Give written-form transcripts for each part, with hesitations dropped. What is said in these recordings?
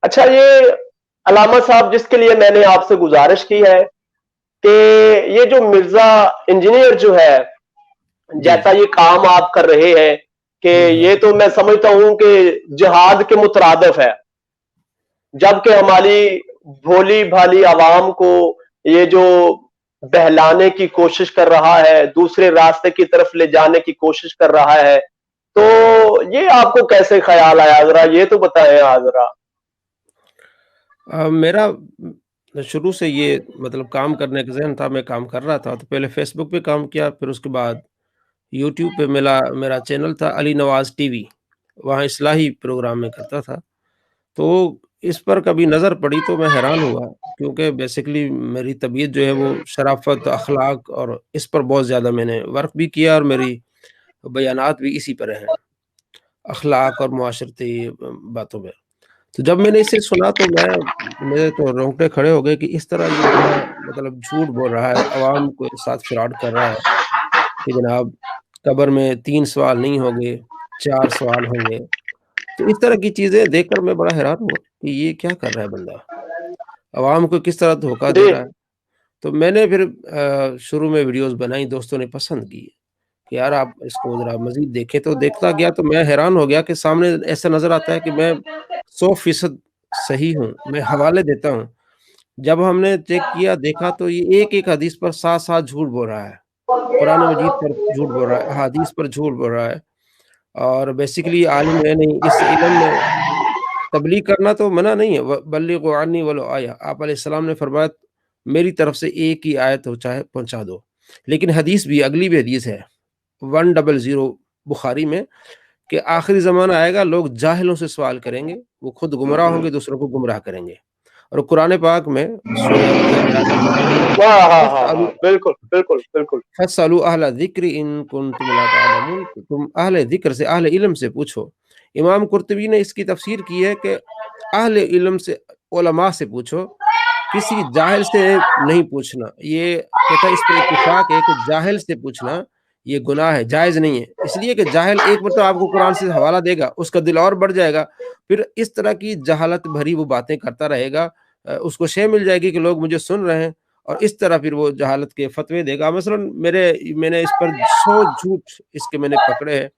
اچھا یہ علامہ صاحب جس کے لیے میں نے آپ سے گزارش کی ہے کہ یہ جو مرزا انجینئر جو ہے جی جیسا یہ کام آپ کر رہے ہیں کہ یہ تو میں سمجھتا ہوں کہ جہاد کے مترادف ہے، جبکہ ہماری بھولی بھالی عوام کو یہ جو بہلانے کی کوشش کر رہا ہے، دوسرے راستے کی طرف لے جانے کی کوشش کر رہا ہے، تو یہ آپ کو کیسے خیال آیا؟ ذرا یہ تو بتائیں ذرا۔ میرا شروع سے یہ مطلب کام کرنے کا ذہن تھا، میں کام کر رہا تھا تو پہلے فیس بک پہ کام کیا، پھر اس کے بعد یوٹیوب پہ میرا چینل تھا علی نواز ٹی وی، وہاں اصلاحی پروگرام میں کرتا تھا، تو اس پر کبھی نظر پڑی تو میں حیران ہوا، کیونکہ بیسیکلی میری طبیعت جو ہے وہ شرافت، اخلاق اور اس پر بہت زیادہ میں نے ورک بھی کیا، اور میری بیانات بھی اسی پر ہیں، اخلاق اور معاشرتی باتوں میں۔ تو جب میں نے اسے سنا تو میرے تو رونگٹے کھڑے ہو گئے کہ اس طرح یہ بندہ مطلب جھوٹ بول رہا ہے، عوام کے ساتھ فراڈ کر رہا ہے کہ جناب قبر میں 3 سوال نہیں ہوں گے، 4 سوال ہوں گے۔ تو اس طرح کی چیزیں دیکھ کر میں بڑا حیران ہوا کہ یہ کیا کر رہا ہے بندہ، عوام کو کس طرح دھوکہ جی دے رہا ہے۔ تو میں نے پھر شروع میں ویڈیوز بنائی، دوستوں نے پسند کی کہ یار آپ اس کو ذرا مزید دیکھیں، تو دیکھتا گیا تو میں حیران ہو گیا کہ سامنے ایسا نظر آتا ہے کہ میں 100% صحیح ہوں، میں حوالے دیتا ہوں۔ جب ہم نے چیک کیا دیکھا تو یہ ایک ایک حدیث پر ساتھ ساتھ جھوٹ بول رہا ہے، قرآن مجید پر جھوٹ بول رہا ہے، احادیث پر جھوٹ بول رہا ہے، اور بیسیکلی عالم ہے نہیں، اس علم میں تبلیغ کرنا تو منع نہیں ہے، بلغوا عنی ولو آیہ، آپ علیہ السلام نے فرمایا میری طرف سے ایک ہی آیت ہو چاہے پہنچا دو۔ لیکن حدیث بھی اگلی بھی حدیث ہے 100 بخاری میں کہ آخری زمانہ آئے گا، لوگ جاہلوں سے سوال کریں گے، وہ خود گمراہ ہوں گے، دوسروں کو گمراہ کریں گے۔ اور قرآن پاک میں سورہ انبیاء میں آتا ہے ہاں ہاں ہاں ہاں، بالکل بالکل بالکل۔ فَاسْأَلُوا أَهْلَ الذِّكْرِ إِن كُنتُمْ لَا تَعْلَمُونَ، کہ تم اہل ذکر سے، اہل علم سے پوچھو۔ امام قرطبی نے اس کی تفسیر کی ہے کہ اہل علم سے، علماء سے پوچھو، کسی جاہل سے نہیں پوچھنا۔ یہ کہتا ہے اس پہ اتفاق ہے کہ جاہل سے پوچھنا یہ گناہ ہے، جائز نہیں ہے، اس لیے کہ جاہل ایک مرتبہ آپ کو قرآن سے حوالہ دے گا، اس کا دل اور بڑھ جائے گا، پھر اس طرح کی جہالت بھری وہ باتیں کرتا رہے گا، اس کو شے مل جائے گی کہ لوگ مجھے سن رہے ہیں، اور اس طرح پھر وہ جہالت کے فتوے دے گا۔ مثلا میں نے اس پر 100 جھوٹ اس کے میں نے پکڑے ہیں،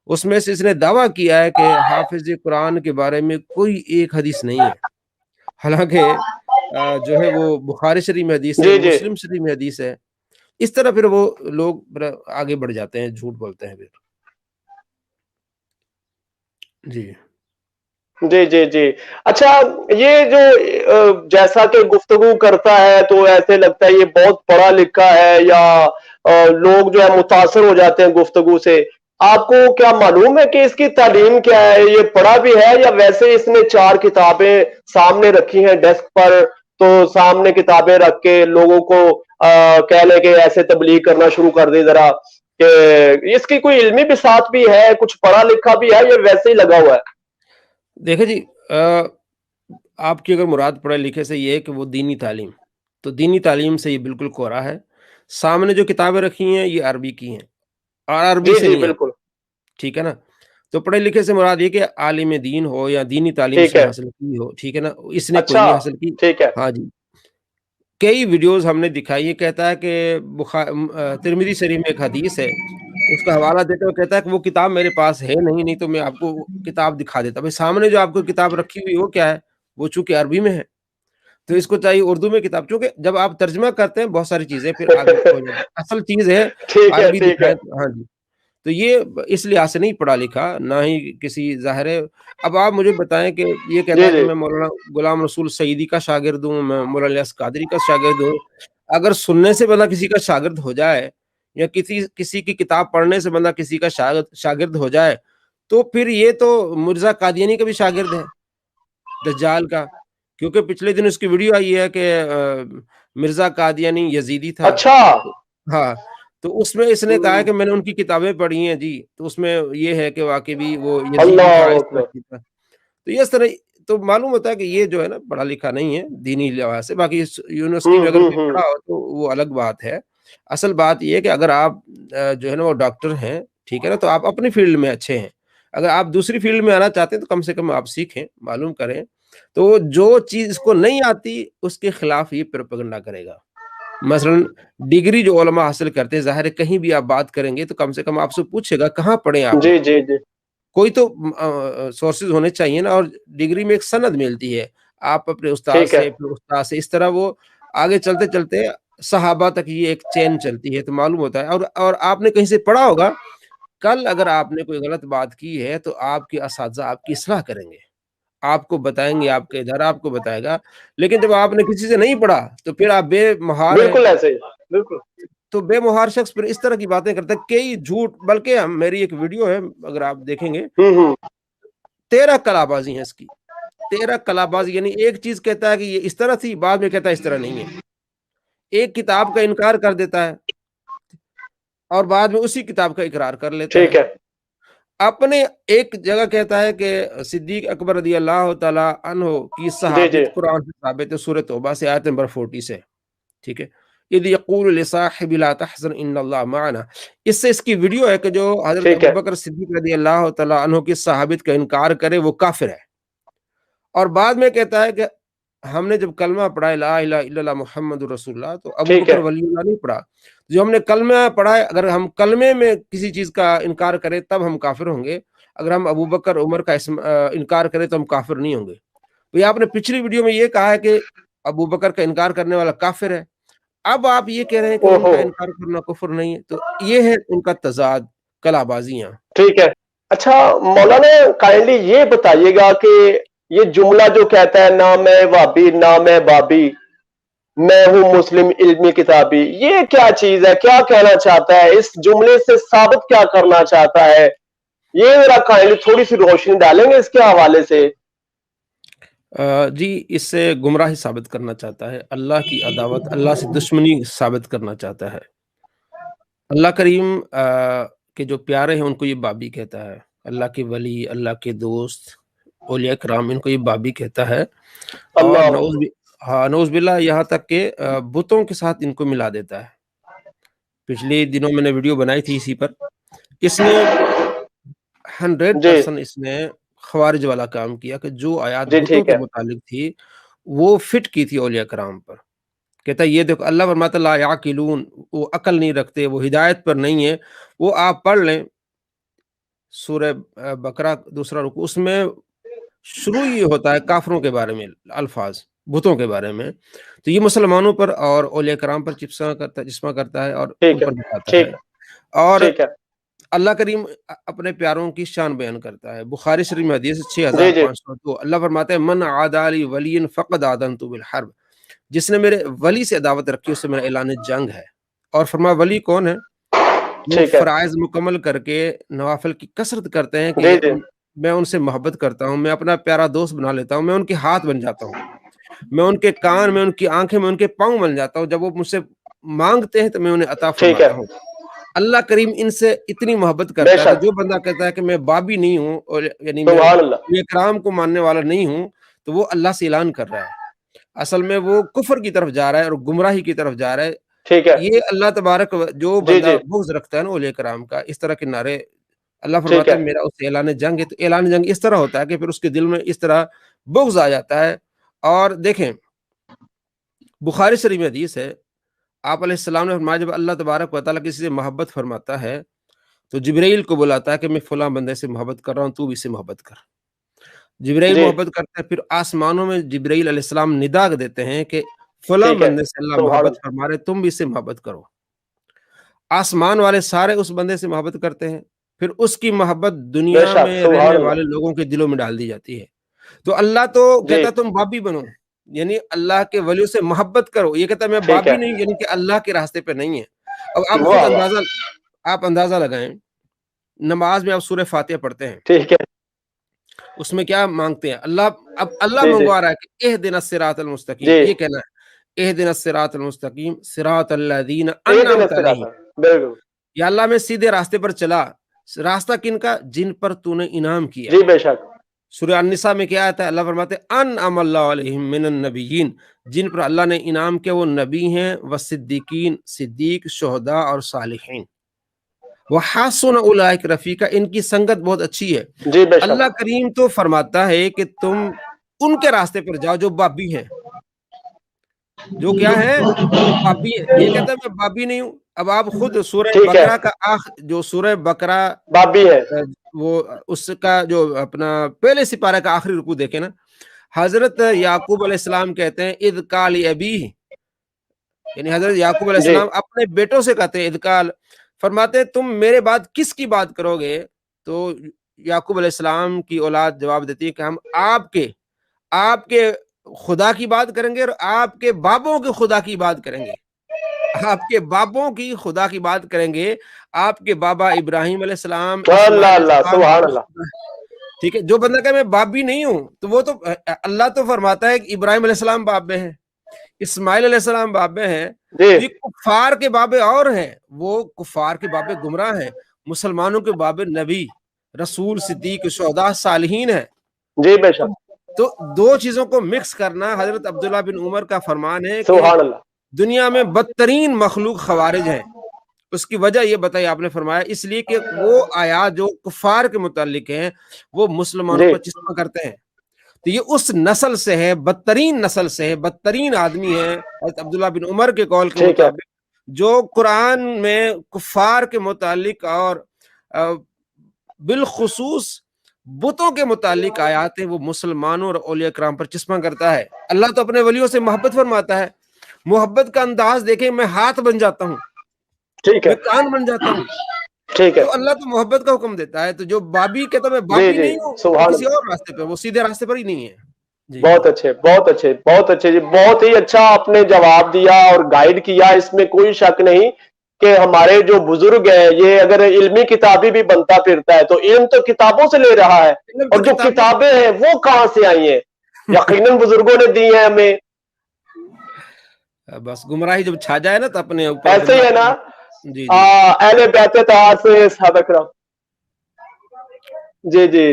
اس میں سے اس نے دعویٰ کیا ہے کہ حافظ قرآن کے بارے میں کوئی ایک حدیث نہیں ہے، حالانکہ جو ہے وہ بخاری شریف میں حدیث ہے، جی جی مسلم شریف میں حدیث ہے۔ اس طرح پھر وہ لوگ آگے بڑھ جاتے ہیں، جھوٹ بولتے ہیں پھر۔ جی جی جی جی۔ اچھا یہ جو جیسا کہ گفتگو کرتا ہے تو ایسے لگتا ہے یہ بہت پڑھا لکھا ہے، یا لوگ جو ہے متاثر ہو جاتے ہیں گفتگو سے۔ آپ کو کیا معلوم ہے کہ اس کی تعلیم کیا ہے؟ یہ پڑھا بھی ہے یا ویسے اس نے 4 کتابیں سامنے رکھی ہیں ڈیسک پر، تو سامنے کتابیں رکھ کے لوگوں کو کہہ لے کہ ایسے تبلیغ کرنا شروع کر دے ذرا، کہ اس کی کوئی علمی بساط بھی ہے، کچھ پڑھا لکھا بھی ہے، یا ویسے ہی لگا ہوا ہے؟ دیکھیں جی، آپ کی اگر مراد پڑھے لکھے سے یہ ہے کہ وہ دینی تعلیم، تو دینی تعلیم سے یہ بالکل کوڑا ہے۔ سامنے جو کتابیں رکھی ہیں یہ عربی کی ہیں، اور عربی جی سے جی نہیں آتی، بالکل ٹھیک ہے نا؟ تو پڑھے لکھے سے مراد یہ کہ عالم دین ہو یا دینی تعلیم اس ٹھیک نے ہے۔ حاصل کی ہو، ٹھیک ہے نا؟ اس نے کوئی اچھا نہیں حاصل کی۔ ٹھیک ہے۔ ہاں جی، کئی ویڈیوز ہم نے دکھائی، یہ کہتا ہے کہ ترمذی شریف میں ایک حدیث ہے، اس کا حوالہ دیتے ہوئے کہتا ہے کہ وہ کتاب میرے پاس ہے نہیں تو میں آپ کو وہ کتاب دکھا دیتا۔ بھائی سامنے جو آپ کو کتاب رکھی ہوئی وہ کیا ہے؟ وہ چونکہ عربی میں ہے، تو اس کو چاہیے اردو میں کتاب، چونکہ جب آپ ترجمہ کرتے ہیں بہت ساری چیزیں پھر آگے ہو جاتی، اصل چیز ہے ٹھیک ہے عربی ٹھیک ہے۔ دکھائیں تو۔ ہاں جی، تو یہ اس لحاظ سے نہیں پڑھا لکھا، نہ ہی کسی ظاہر ہے۔ اب آپ مجھے بتائیں کہ یہ کہتا جی ہے کہ جی میں مولانا غلام رسول سعیدی کا شاگرد ہوں، میں مولانا الیاس قادری کا شاگرد ہوں۔ اگر سننے سے بندہ کسی کا شاگرد ہو جائے، یا کسی کی کتاب پڑھنے سے بندہ کسی کا شاگرد ہو جائے، تو پھر یہ تو مرزا قادیانی کا بھی شاگرد ہے، دجال کا، کیونکہ پچھلے دن اس کی ویڈیو آئی ہے کہ مرزا قادیانی یزیدی تھا۔ اچھا۔ ہاں، تو اس میں اس نے کہا ہے کہ میں نے ان کی کتابیں پڑھی ہیں جی، تو اس میں یہ ہے کہ واقعی بھی وہ یزیدی تھا، اللہ اس طرح اکبر۔ کی تھا۔ تو یہ اس طرح تو معلوم ہوتا ہے کہ یہ جو ہے نا پڑھا لکھا نہیں ہے دینی لحاظ سے۔ باقی یونیورسٹی میں اگر کوئی ہوں۔ پڑھا ہو تو وہ الگ بات ہے۔ اصل بات یہ ہے کہ اگر آپ جو ہے نا وہ ڈاکٹر ہیں، ٹھیک ہے نا، تو آپ اپنی فیلڈ میں اچھے ہیں۔ اگر آپ دوسری فیلڈ میں آنا چاہتے ہیں تو کم سے کم آپ سیکھیں، معلوم کریں تو جو چیز اس کو نہیں آتی اس کے خلاف یہ پروپیگنڈا کرے گا. مثلاً ڈگری جو علماء حاصل کرتے ہیں، ظاہر ہے کہیں بھی آپ بات کریں گے تو کم سے کم آپ سے پوچھے گا کہاں پڑھے آپ نے، جی جی جی کوئی تو سورسز ہونے چاہیے نا. اور ڈگری میں ایک سند ملتی ہے، آپ اپنے استاد ٹھیک ہے سے، پھر استاد سے، اس طرح وہ آگے چلتے چلتے صحابہ تک یہ ایک چین چلتی ہے، تو معلوم ہوتا ہے. اور آپ نے کہیں سے پڑھا ہوگا، کل اگر آپ نے کوئی غلط بات کی ہے تو آپ کے اساتذہ آپ کی اصلاح کریں گے، آپ کو بتائیں گے، آپ کے ادارہ آپ کو بتائے گا. لیکن جب آپ نے کسی سے نہیں پڑھا تو پھر آپ بے مہار ہیں. بالکل ایسے ہی بالکل تو بے مہار شخص پھر اس طرح کی باتیں کرتا ہے، کئی جھوٹ. بلکہ میری ایک ویڈیو ہے، اگر آپ دیکھیں گے، ہوں 13 کلا بازی ہیں اس کی. 13 کلا بازی، یعنی ایک چیز کہتا ہے کہ یہ اس طرح تھی، بعد میں کہتا ہے اس طرح نہیں ہے. ایک کتاب کا انکار کر دیتا ہے اور بعد میں اسی کتاب کا اقرار کر لیتا ہے. ٹھیک ہے اپنے ایک جگہ کہتا ہے کہ صدیق اکبر رضی اللہ تعالی عنہ کی جی جی صحابیت قرآن سے ثابت ہے، سورۃ توبہ سے، آیت نمبر 40 سے. ٹھیک ہے، اذ یقول لصاحب لا تحزن ان اللہ معنا. اس سے اس کی ویڈیو ہے کہ جو حضرت ٹھیک ہے ابوبکر صدیق رضی اللہ تعالی عنہ کی صحابیت کا انکار کرے وہ کافر ہے. اور بعد میں کہتا ہے کہ ہم نے جب کلمہ پڑھا لا الہ الا اللہ محمد رسول اللہ، تو ابو ٹھیک بکر ہے ولی اللہ نہیں پڑھا. جو ہم نے کلمہ پڑھا ہے، اگر ہم کلمے میں کسی چیز کا انکار کریں تب ہم کافر ہوں گے. اگر ہم ابو بکر عمر کا انکار کریں تو ہم کافر نہیں ہوں گے. تو یہ آپ نے پچھلی ویڈیو میں یہ کہا ہے کہ ابو بکر کا انکار کرنے والا کافر ہے. اب آپ یہ کہہ رہے ہیں کہ او ان ہو کا انکار کرنا کفر نہیں ہے. تو یہ ہے ان کا تضاد، کلا بازیاں. ٹھیک ہے. اچھا مولانا کائنڈلی یہ بتائیے گا کہ یہ جملہ جو کہتا ہے نہ میں وابی نہ میں بابی، میں ہوں مسلم علمی کتابی، یہ کیا چیز ہے؟ کیا کہنا چاہتا ہے؟ اس جملے سے ثابت کیا کرنا چاہتا ہے؟ یہ میرا کائنڈلی تھوڑی سی روشنی ڈالیں گے اس کے حوالے سے. جی، اس سے گمراہی ثابت کرنا چاہتا ہے، اللہ کی عداوت، اللہ سے دشمنی ثابت کرنا چاہتا ہے. اللہ کریم کے جو پیارے ہیں ان کو یہ بابی کہتا ہے. اللہ کے ولی، اللہ کے دوست، اولیاء کرام، ان کو یہ بابی کہتا ہے. اور اللہ نعوذ باللہ یہاں تک کہ بتوں کے ساتھ ان کو ملا دیتا ہے. پچھلے دنوں میں نے ویڈیو بنائی تھی اسی پر. اس نے 100% جی اس نے خوارج والا کام کیا کہ جو آیات جی بتوں ٹھیک کے ہے متعلق تھی وہ فٹ کی تھی اولیاء کرام پر. کہتا ہے یہ دیکھو، اللہ فرماتا لا یعقلون، وہ عقل نہیں رکھتے، وہ ہدایت پر نہیں ہے. وہ آپ پڑھ لیں سورہ بقرہ دوسرا رکوع، اس میں شروع یہ ہوتا ہے کافروں کے بارے میں الفاظ، بتوں کے بارے میں. تو یہ مسلمانوں پر اور اولیاء کرام پر جسمہ کرتا ہے اور ان ٹھیک ہے پر بتاتا ٹھیک ہے. اور ٹھیک ہے اللہ کریم اپنے پیاروں کی شان بیان کرتا ہے. بخاری شریف میں حدیث جی جی 6502، اللہ فرماتا ہے من عادى لي وليا فقد آذنته بالحرب. جس نے میرے ولی سے عداوت رکھی اس سے میرا اعلان جنگ ہے. اور فرمایا ولی کون ہے؟ وہ ٹھیک ہے فرائض مکمل کر کے نوافل کی کثرت کرتے ہیں جی کہ جی میں ان سے محبت کرتا ہوں، میں اپنا پیارا دوست بنا لیتا ہوں، میں ان کے ہاتھ بن جاتا ہوں، میں ان کے کان، میں ان کی آنکھیں، میں ان کے پاؤں بن جاتا ہوں. جب وہ مجھ سے مانگتے ہیں تو میں انہیں عطا ٹھیک ہے فرماتا ہوں. اللہ کریم ان سے اتنی محبت بے کرتا ہے کہ شک جو بندہ کہتا ہے کہ میں بابی نہیں ہوں، اور یعنی میں سبحان اللہ یہ کرام کو ماننے والا نہیں ہوں، تو وہ اللہ سے اعلان کر رہا ہے. اصل میں وہ کفر کی طرف جا رہا ہے اور گمراہی کی طرف جا رہا ہے. ٹھیک ہے یہ اللہ تبارک جو جی بندہ جی بغض رکھتا ہے نا اولیاء کرام کا، اس طرح کے نعرے، اللہ ٹھیک فرماتے ہے ہیں میرا اس سے اعلان جنگ ہے. تو اعلان جنگ اس طرح ہوتا ہے کہ پھر اس کے دل میں اس طرح بغض آ جاتا ہے. اور دیکھیں بخاری شریف میں حدیث ہے، آپ علیہ السلام نے فرمایا جب اللہ تبارک و تعالیٰ کسی سے محبت فرماتا ہے تو جبرائیل کو بلاتا ہے کہ میں فلاں بندے سے محبت کر رہا ہوں، تو بھی اس سے محبت کر. جبرائیل جی محبت کرتا ہے، پھر آسمانوں میں جبرائیل علیہ السلام ندا دیتے ہیں کہ فلاں ٹھیک ہے بندے سے اللہ سبحان محبت اللہ فرما رہے، تم بھی اس سے محبت کرو. آسمان والے سارے اس بندے سے محبت کرتے ہیں، پھر اس کی محبت بے دنیا شک میں سبحان رہنے اللہ والے لوگوں کے دلوں میں ڈال دی جاتی ہے. تو اللہ تو جی کہتا ہے تم بابی بنو، یعنی اللہ کے ولیوں سے محبت کرو. یہ کہتا ہے میں ٹھیک ہے بابی نہیں، یعنی کہ اللہ کے راستے پہ نہیں ہے. اب آپ خود واہ واہ آپ اندازہ لگائیں، نماز میں آپ سورہ فاتحہ پڑھتے ہیں، ٹھیک ہے اس میں کیا مانگتے ہیں؟ اب اللہ جی جی منگوا رہا ہے کہ اہدنا الصراط المستقیم. جی یہ کہنا ہے اہدنا الصراط المستقیم صراط الذین ایک دن انعمت اس سے رہتا علیہم. ہے بالکل یا اللہ میں سیدھے راستے پر چلا. راستہ کن کا؟ جن پر تو نے انعام کیا. جی بے شک سورہ النساء میں کیا آتا ہے؟ اللہ فرماتے ہیں انعم اللہ علیہم من النبیین، جن پر اللہ نے انعام کیا وہ نبی ہیں، والصدیقین، صدیق، شہداء اور صالحین. وحسن اولئک رفیقا، ان کی سنگت بہت اچھی ہے. جی بے شک اللہ کریم تو فرماتا ہے کہ تم ان کے راستے پر جاؤ جو بابی ہیں، جو کیا ہے، جو بابی ہے۔ یہ کہتا ہے میں بابی نہیں ہوں۔ اب آپ خود سورہ ٹھیک ہے، بقرہ کا جو سورہ بقرہ بابی ہے، وہ اس کا جو اپنا پہلے سپارہ کا آخری رکوع دیکھیں نا، حضرت یعقوب علیہ السلام کہتے ہیں اذ قال ابیہ، یعنی حضرت یعقوب علیہ جی، السلام اپنے بیٹوں سے کہتے ہیں اذ قال، فرماتے ہیں تم میرے بعد کس کی بات کرو گے؟ تو یعقوب علیہ السلام کی اولاد جواب دیتی ہے کہ ہم آپ کے خدا کی بات کریں گے اور آپ کے بابوں کے خدا کی بات کریں گے، آپ کے بابوں کی خدا کی بات کریں گے۔ آپ کے بابا ابراہیم علیہ السلام، اللہ اسماعیل علیہ اللہ، السلام سبحان کی اللہ، خدا ہے۔ ٹھیک ہے، جو بندہ کہ میں بابی نہیں ہوں، تو وہ تو اللہ تو فرماتا ہے کہ ابراہیم علیہ السلام بابے ہیں، اسماعیل علیہ السلام بابے ہیں، جی، تو یہ کفار کے بابے اور ہیں، وہ کفار کے بابے گمراہ ہیں، مسلمانوں کے بابے نبی، رسول، صدیق، شہداء، صالحین ہیں۔ جی بے تو شک، تو دو چیزوں کو مکس کرنا، حضرت عبداللہ بن عمر کا فرمان ہے کہ سبحان اللہ، دنیا میں بدترین مخلوق خوارج ہیں۔ اس کی وجہ یہ بتائی آپ نے فرمایا اس لیے کہ وہ آیات جو کفار کے متعلق ہیں وہ مسلمانوں جی، پر چسپاں کرتے ہیں، تو یہ اس نسل سے ہے، بدترین نسل سے ہے، بدترین آدمی ہے حضرت عبداللہ بن عمر کے قول کے ٹھیک ہے، مطابق، جو قرآن میں کفار کے متعلق اور بالخصوص بتوں کے متعلق آیات ہیں وہ مسلمانوں اور اولیاء کرام پر چسپاں کرتا ہے۔ اللہ تو اپنے ولیوں سے محبت فرماتا ہے، محبت کا انداز دیکھیں، میں ہاتھ بن جاتا ہوں، ٹھیک ہے، میں کان بن جاتا ہوں، ٹھیک ہے، تو اللہ تو محبت کا حکم دیتا ہے۔ تو جو بابی کہتا میں جی بابی جی، نہیں ہوں، وہ سبحان کسی اللہ، اور راستے پہ، وہ سیدھے راستے پر ہی نہیں ہے۔ جی بہت اچھے، بہت اچھے، بہت اچھے جی، بہت ہی اچھا آپ نے جواب دیا اور گائیڈ کیا، اس میں کوئی شک نہیں کہ ہمارے جو بزرگ ہیں یہ اگر علمی کتابی بھی بنتا پھرتا ہے تو علم تو کتابوں سے لے رہا ہے، علم تو اور جو کتابوں کتابیں ہیں وہ کہاں سے آئی ہیں؟ یقیناً بزرگوں نے دی ہیں ہمیں۔ بس گمراہی جب چھا جائے نا تو اپنے اوپر ایسے بندہ ہی ہے نا، جی جی اہل بیت طہار سے صحابہ کرام، جی جی،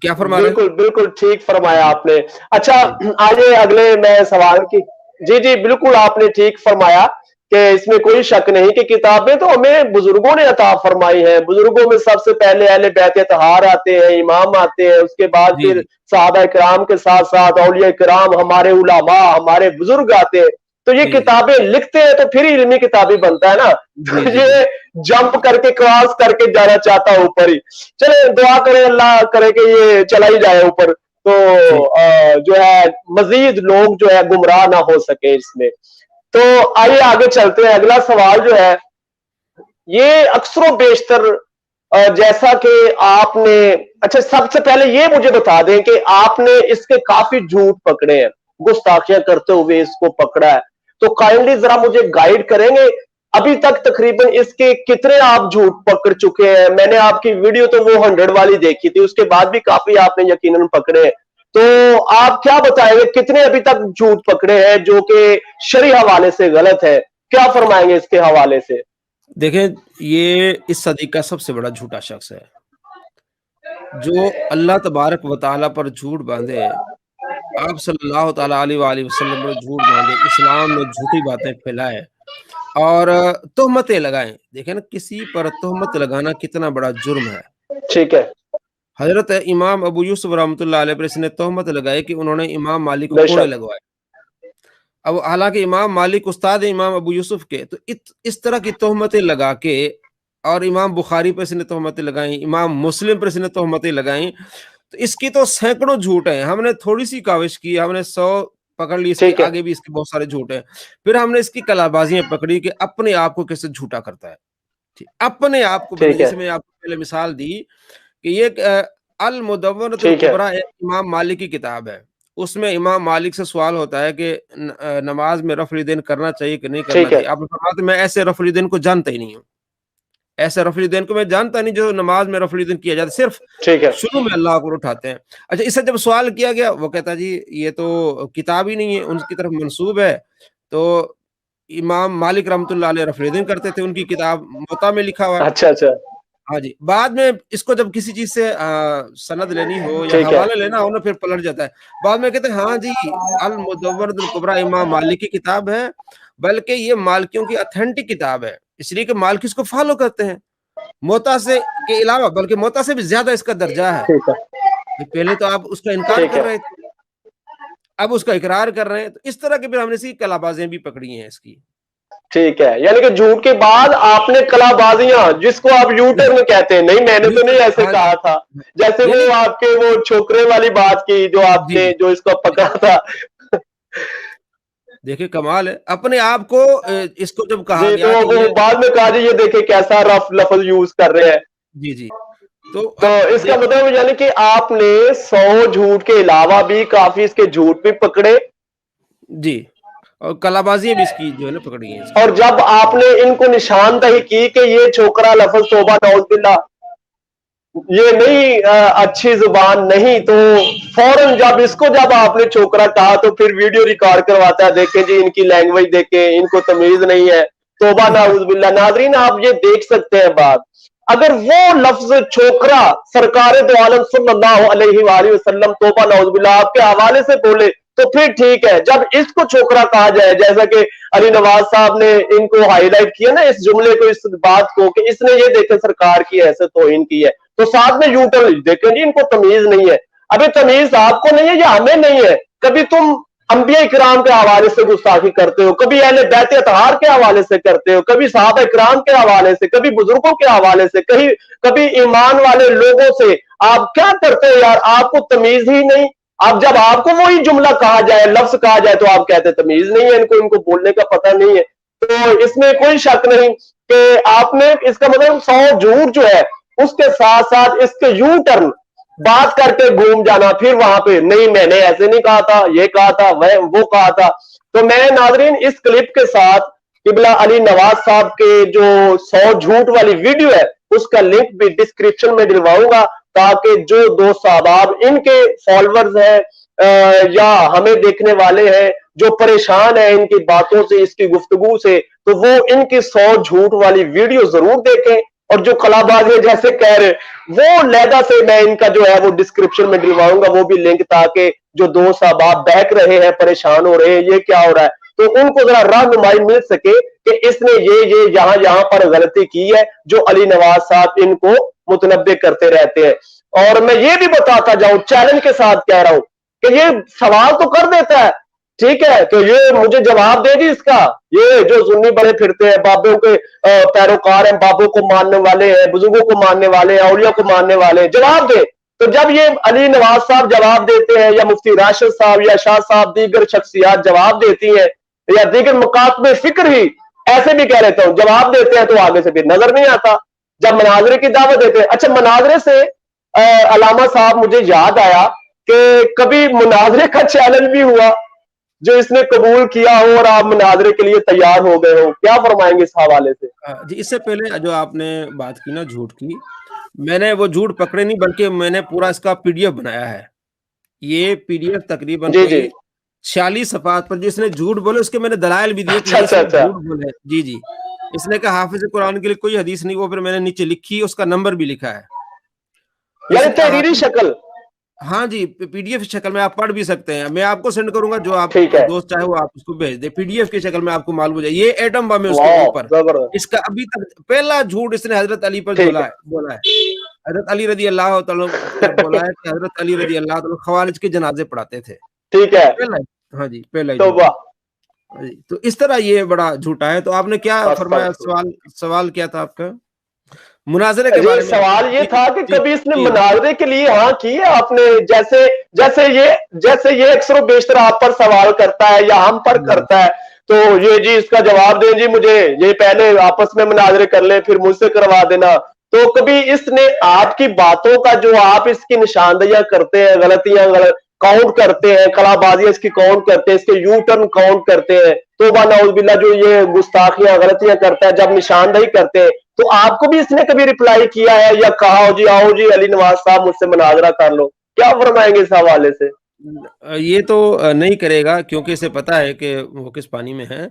کیا فرما رہے ہیں؟ بالکل بالکل ٹھیک فرمایا آپ نے۔ اچھا، جی آگے اگلے میں سوال کی، جی جی بالکل آپ نے ٹھیک فرمایا کہ اس میں کوئی شک نہیں کہ کتابیں تو ہمیں بزرگوں نے عطا فرمائی ہیں۔ بزرگوں میں سب سے پہلے اہل بیت طہار آتے ہیں، امام آتے ہیں، اس کے بعد جی پھر جی صحابہ کرام کے ساتھ ساتھ اولیاء کرام، ہمارے علماء، ہمارے بزرگ آتے ہیں۔ تو یہ جی جی کتابیں لکھتے ہیں تو پھر ہی علمی کتابی بنتا ہے نا، جی تو جی جی یہ جمپ کر کے کراس کر کے جانا چاہتا ہوں اوپر ہی۔ چلے دعا کریں اللہ کرے کہ یہ چلا ہی جائے اوپر، تو ٹھیک جو ہے مزید لوگ جو ہے گمراہ نہ ہو سکے اس میں۔ تو آئیے آگے چلتے ہیں، اگلا سوال جو ہے یہ اکثر و بیشتر جیسا کہ آپ نے، اچھا سب سے پہلے یہ مجھے بتا دیں کہ آپ نے اس کے کافی جھوٹ پکڑے ہیں، گستاخیاں کرتے ہوئے اس کو پکڑا ہے، تو کائنڈلی ذرا مجھے گائیڈ کریں گے ابھی تک تقریباً اس کے کتنے آپ جھوٹ پکڑ چکے ہیں؟ میں نے آپ کی ویڈیو تو وہ 100 والی دیکھی تھی، اس کے بعد بھی کافی آپ نے یقیناً پکڑے ہیں، تو آپ کیا بتائیں گے کتنے ابھی تک جھوٹ پکڑے ہیں جو کہ شرعی حوالے سے غلط ہے؟ کیا فرمائیں گے اس کے حوالے سے؟ دیکھیں، یہ اس صدی کا سب سے بڑا جھوٹا شخص ہے جو اللہ تبارک و تعالیٰ پر جھوٹ باندھے، آپ صلی اللہ تعالیٰ علیہ وآلہ وسلم پر جھوٹ باندھے، اسلام میں جھوٹی باتیں پھیلائے اور تہمتیں لگائیں۔ دیکھیں نا، کسی پر تہمت لگانا کتنا بڑا جرم ہے۔ ٹھیک ہے، حضرت امام ابو یوسف رحمۃ اللہ علیہ پر اس نے تہمت لگائی کہ انہوں نے امام مالک کو بے کوڑے شک، لگوائے۔ اب حالانکہ امام مالک استاد ہے امام ابو یوسف کے، تو اس طرح کی تہمتیں لگا کے، اور امام بخاری پر اس نے تہمتیں لگائیں، امام مسلم پر اس نے تہمتیں لگائیں، تو اس کی تو سینکڑوں جھوٹ ہیں۔ ہم نے تھوڑی سی کاوش کی، ہم نے 100 پکڑ لی، اس کے ٹھیک ہے، آگے بھی اس کے بہت سارے جھوٹ ہیں۔ پھر ہم نے اس کی کلابازیاں پکڑی کہ اپنے آپ کو کیسے جھوٹا کرتا ہے، اپنے آپ کو بندہ، ٹھیک ہے، جیسے میں آپ کو پہلے مثال دی کہ یہ المدونۃ ٹھیک ہے، الکبریٰ ایک امام مالک کی کتاب ہے، اس میں امام مالک سے سوال ہوتا ہے کہ نماز میں رفع الیدین کرنا چاہیے کہ نہیں کرنا ٹھیک ہے، چاہیے۔ آپ نے فرمایا میں ایسے رفع الیدین کو جانتا ہی نہیں ہوں، ایسے رفع الیدین کو میں جانتا نہیں جو نماز میں رفع الیدین کیا جاتا ہے، صرف ٹھیک ہے، شروع میں اللہ اکبر اٹھاتے ہیں۔ اچھا، اس سے جب سوال کیا گیا، وہ کہتا جی یہ تو کتاب ہی نہیں ہے، ان کی طرف منسوب ہے، تو امام مالک رحمۃ اللہ علیہ رفع الیدین کرتے تھے، ان کی کتاب موطا میں لکھا ہوا ہے۔ اچھا اچھا، ہاں جی، بعد میں اس کو جب کسی چیز سے سند لینی ہو یا ٹھیک ہے، حوالہ لینا ہو نا، پھر پلٹ جاتا ہے، بعد میں کہتے ہیں ہاں جی المدونۃ الکبریٰ امام مالک کی کتاب ہے، بلکہ یہ مالکیوں کی اتھینٹک کتاب ہے، اس لیے کہ مالکی اس کو فالو کرتے ہیں، موطا سے کے علاوہ، بلکہ موطا سے بھی زیادہ اس کا درجہ ہے۔ ٹھیک ہے، کہ پہلے تو آپ اس کا انکار ٹھیک کر ہے رہے تھے، اب اس کا اقرار کر رہے ہیں، تو اس طرح کی پھر ہم نے سی کلا بازیاں بھی پکڑی ہیں اس کی۔ ٹھیک ہے، یعنی کہ جھوٹ کے بعد آپ نے کلا بازیاں جس کو آپ یو ٹرن کہتے ہیں، نہیں میں نے تو نہیں ایسے ہاں کہا تھا، جیسے نہیں وہ نہیں آپ کے وہ چھوکرے والی بات کی جو آپ جی نے جی جو اس کو پکڑا تھا۔ دیکھیے کمال ہے اپنے آپ کو اس کو جب کہا جی تو گیا کہ وہ یہ بعد میں کہا جی یہ دیکھیں کیسا رف لفظ یوز کر رہے ہیں، جی جی تو تو اب اس کا مطلب یعنی کہ آپ نے 100 جھوٹ کے علاوہ بھی کافی اس کے جھوٹ بھی پکڑے، جی اور کلا بازیاں بھی اس کی جو ہے نا پکڑی ہیں اس کی۔ اور جب آپ نے ان کو نشاندہی کی کہ یہ چھوکرا لفظ توبہ نعوذ باللہ یہ نہیں اچھی زبان نہیں، تو فوراً جب آپ نے چھوکرا کہا تو پھر ویڈیو ریکارڈ کرواتا ہے، دیکھیں جی ان کی لینگویج دیکھیں، ان کو تمیز نہیں ہے، توبہ نعوذ باللہ۔ ناظرین آپ یہ دیکھ سکتے ہیں بات، اگر وہ لفظ چھوکرا سرکار دو عالم صلی اللہ علیہ وآلہ وسلم توبہ نعوذ باللہ آپ کے حوالے سے بولے تو پھر ٹھیک ہے، جب اس کو چھوکرا کہا جائے، جیسا کہ علی نواز صاحب نے ان کو ہائی لائٹ کیا نا اس جملے کو، اس بات کو کہ اس نے یہ دیکھیں سرکار کی ایسے توہین کی ہے، تو ساتھ میں یو ٹرن دیکھیں جی ان کو تمیز نہیں ہے۔ ابھی تمیز آپ کو نہیں ہے یا ہمیں نہیں ہے؟ کبھی تم انبیاء کرام کے حوالے سے گستاخی کرتے ہو، کبھی اہل بیت اطہار کے حوالے سے کرتے ہو، کبھی صحابہ کرام کے حوالے سے، کبھی بزرگوں کے حوالے سے، کبھی ایمان والے لوگوں سے، آپ کیا کرتے ہو یار؟ آپ کو تمیز ہی نہیں۔ اب جب آپ کو وہی جملہ کہا جائے، لفظ کہا جائے، تو آپ کہتے تمیز نہیں ہے ان کو بولنے کا پتہ نہیں ہے۔ تو اس میں کوئی شک نہیں کہ آپ نے اس کا مطلب 100 جھوٹ جو ہے اس کے ساتھ ساتھ اس کے یو ٹرن بات کر کے گھوم جانا، پھر وہاں پہ نہیں میں نے ایسے نہیں کہا تھا، یہ کہا تھا، وہ کہا تھا۔ تو میں ناظرین اس کلپ کے ساتھ قبلہ علی نواز صاحب کے جو 100 جھوٹ والی ویڈیو ہے اس کا لنک بھی ڈسکرپشن میں ڈلواؤں گا، تاکہ جو دوست احباب ان کے فالوورز ہیں یا ہمیں دیکھنے والے ہیں جو پریشان ہیں ان کی باتوں سے، اس کی گفتگو سے، تو وہ ان کی 100 جھوٹ والی ویڈیو ضرور دیکھیں، اور جو کلا بازی جیسے کہہ رہے وہ لیدا سے میں ان کا جو ہے وہ ڈسکرپشن میں ڈلواؤں گا وہ بھی لنک، تاکہ جو دوست احباب بہک رہے ہیں، پریشان ہو رہے ہیں یہ کیا ہو رہا ہے، تو ان کو ذرا رہنمائی مل سکے کہ اس نے یہ یہاں پر غلطی کی ہے جو علی نواز صاحب ان کو متنبع کرتے رہتے ہیں۔ اور میں یہ بھی بتاتا جاؤں، چیلنج کے ساتھ کہہ رہا ہوں کہ یہ سوال تو کر دیتا ہے، ٹھیک ہے، تو یہ مجھے جواب دے دی اس کا، یہ جو سنی بڑے پھرتے ہیں، بابوں کے پیروکار ہیں، بابوں کو ماننے والے ہیں، بزرگوں کو ماننے والے ہیں، اولیاء کو ماننے والے ہیں، جواب دے۔ تو جب یہ علی نواز صاحب جواب دیتے ہیں، یا مفتی راشد صاحب یا شاہ صاحب، دیگر شخصیات جواب دیتی ہیں، یا دیگر مکاتب فکر ہی ایسے بھی کہہ لیتا ہوں جواب دیتے ہیں، تو آگے سے پھر نظر نہیں آتا۔ جب مناظرے کی دعوت دیتے ہیں، اچھا مناظرے سے علامہ صاحب مجھے یاد آیا کہ کبھی مناظرے کا چیلنج بھی ہوا جو اس نے قبول کیا ہو اور آپ مناظرے کے لیے تیار ہو گئے ہو، کیا فرمائیں گے اس حوالے سے؟ جی اس سے پہلے جو آپ نے بات کی نا جھوٹ کی، میں نے وہ جھوٹ پکڑے نہیں بلکہ میں نے پورا اس کا پی ڈی ایف بنایا ہے۔ یہ پی ڈی ایف تقریباً جی جی، کوئی 46 صفحات پر، جس نے جھوٹ بولے اس کے میں نے دلائل بھی دیے کہ اچھا یہ اچھا صرف اچھا، جھوٹ بولے۔ جی جی اس نے کہا حافظ قرآن کے لیے کوئی حدیث نہیں، وہ پھر میں نے نیچے لکھی، اس کا نمبر بھی لکھا ہے۔ اس یعنی نے تحریری شکل، ہاں جی پی ڈی ایف کی شکل میں آپ پڑھ بھی سکتے ہیں، میں آپ کو سینڈ کروں گا، جو آپ ٹھیک ہے، دوست چاہے وہ آپ اس کو بھیج دیں، پی ڈی ایف کی شکل میں آپ کو معلوم ہو جائے یہ ایٹم بم ہے اس کے واہ اوپر۔ زبردست، اس کا ابھی تک پہلا جھوٹ اس نے حضرت علی پر ٹھیک بولا ہے۔ حضرت علی رضی اللہ تعالیٰ پر بولا ہے، ہے کہ حضرت علی رضی اللہ تعالیٰ خوارج کے جنازے پڑھاتے تھے، ٹھیک ہے، پہلا ہاں جی پہلا ہی تو جھوٹ ہے۔ ہاں جی تو اس طرح یہ بڑا جھوٹا ہے۔ تو آپ نے کیا فرمایا، سوال کیا تھا آپ کا مناظرے کے جی بارے میں؟ سوال یہ جی تھا کہ جی کبھی اس نے جی مناظرے کے لیے ہاں کی ہے آپ نے، جیسے یہ اکثر و بیشتر آپ پر سوال کرتا ہے یا ہم پر جی کرتا ہے، تو یہ جی اس کا جواب دیں جی مجھے، یہ پہلے آپس میں مناظرے کر لیں پھر مجھ سے کروا دینا، تو کبھی اس نے آپ کی باتوں کا جو آپ اس کی نشاندہیاں کرتے ہیں، غلطیاں کاؤنٹ کرتے ہیں، کلا بازیاں اس کی کاؤنٹ کرتے ہیں، اس کے یو ٹرن کاؤنٹ کرتے ہیں، توبہ نعوذ باللہ جو یہ گستاخیاں غلطیاں کرتا ہے جب نشاندہی کرتے ہیں، تو آپ کو بھی اس نے کبھی ریپلائی کیا ہے یا کہا ہو جی آؤ جی علی نواز صاحب مجھ سے مناظرہ کر لو؟ کیا فرمائیں گے اس حوالے سے؟ یہ تو نہیں کرے گا، کیونکہ اسے پتا ہے کہ وہ کس پانی میں ہے۔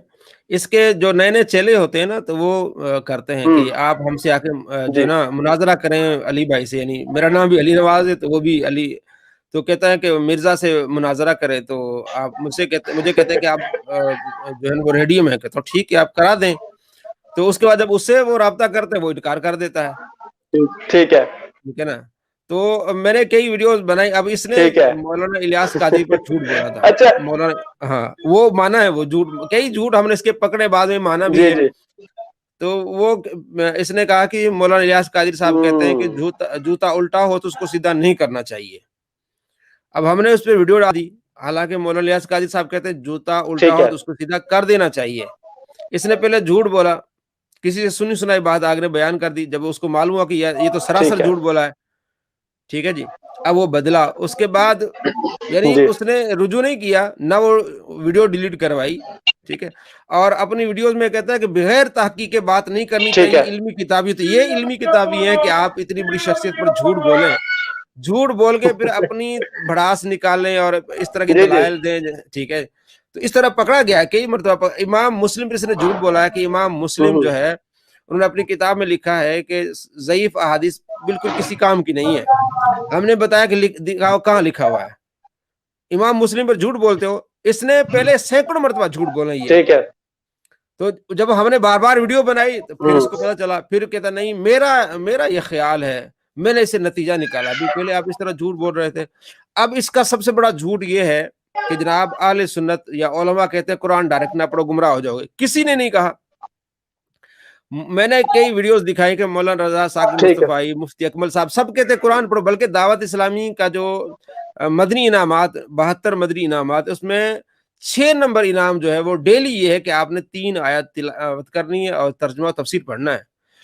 اس کے جو نئے نئے چیلے ہوتے ہیں نا، تو وہ کرتے ہیں کہ آپ ہم سے آ کے جو ہے جی نا مناظرہ کریں علی بھائی سے، یعنی میرا نام بھی علی نواز ہے تو وہ بھی علی، تو کہتا ہے کہ مرزا سے مناظرہ کریں، تو آپ مجھے کہتے ہیں کہ آپ جو ہے نا وہ ریڈیم ہے، تو ٹھیک ہے آپ کرا دیں۔ تو اس کے بعد جب اس سے وہ رابطہ کرتے ہیں وہ انکار کر دیتا ہے، ٹھیک ہے، ٹھیک ہے نا۔ تو میں نے کئی ویڈیوز بنائی. اب اس نے ٹھیک ہے. مولانا الیاس قادری پر جھوٹ بولا تھا. اچھا. مولانا ہاں وہ مانا ہے, وہ جھوٹ, کئی جھوٹ ہم نے اس کے پکڑے, بعد میں مانا بھی جی ہے. جی. تو وہ اس نے کہا کہ مولانا الیاس قادری صاحب کہتے ہیں کہ جوتا الٹا ہو تو اس کو سیدھا نہیں کرنا چاہیے. اب ہم نے اس پہ ویڈیو ڈال دی, حالانکہ مولانا الیاس قادری صاحب کہتے ہیں جوتا الٹا ٹھیک ہو ہے. تو اس کو سیدھا کر دینا چاہیے. اس نے پہلے جھوٹ بولا, کسی سے سنی سنائی بات آگے بیان کر دی. جب اس کو معلوم ہوا کہ یہ تو سراسر ٹھیک ہے. جھوٹ بولا ہے, ٹھیک ہے جی, اب وہ بدلا. اس کے بعد یعنی جی. اس نے رجوع نہیں کیا, نہ وہ ویڈیو ڈیلیٹ کروائی, ٹھیک ہے. اور اپنی ویڈیوز میں کہتا ہے کہ بغیر تحقیق کے بات نہیں کرنی ٹھیک چاہیے, ہے. علمی کتابی. تو یہ علمی کتابی ہے کہ آپ اتنی بڑی شخصیت پر جھوٹ بولیں, جھوٹ بول کے پھر اپنی بھڑاس نکالیں اور اس طرح کی جی جی. دلائل دیں, ٹھیک ہے. تو اس طرح پکڑا گیا کئی مرتبہ. امام مسلم پر اس نے جھوٹ بولا ہے کہ امام مسلم جو ہے انہوں نے اپنی کتاب میں لکھا ہے کہ ضعیف احادیث بالکل کسی کام کی نہیں ہے. ہم نے بتایا کہ دکھاؤ کہاں لکھا ہوا ہے. امام مسلم پر جھوٹ بولتے ہو, اس نے پہلے سینکڑوں مرتبہ جھوٹ بولا یہ. ٹھیک ہے. تو جب ہم نے بار بار ویڈیو بنائی تو پھر اس کو پتا چلا, پھر کہتا نہیں میرا یہ خیال ہے, میں نے اسے نتیجہ نکالا. ابھی پہلے آپ اس طرح جھوٹ بول رہے تھے. اب اس کا سب سے بڑا جھوٹ یہ ہے کہ جناب اہل سنت یا علماء کہتے ہیں قرآن ڈائریکٹ نہ پڑھو گمراہ ہو جاؤ گے. کسی نے نہیں کہا. میں نے کئی ویڈیوز دکھائی کہ مولانا رضا ثاقب ٹھیک ہے. مصطفی, مفتی اکمل صاحب سب کہتے ہیں قرآن پڑھو. بلکہ دعوت اسلامی کا جو مدنی انعامات 72 مدنی انعامات, اس میں 6 نمبر انعام جو ہے وہ ڈیلی یہ ہے کہ آپ نے 3 آیات تلاوت کرنی ہے اور ترجمہ و تفسیر پڑھنا ہے.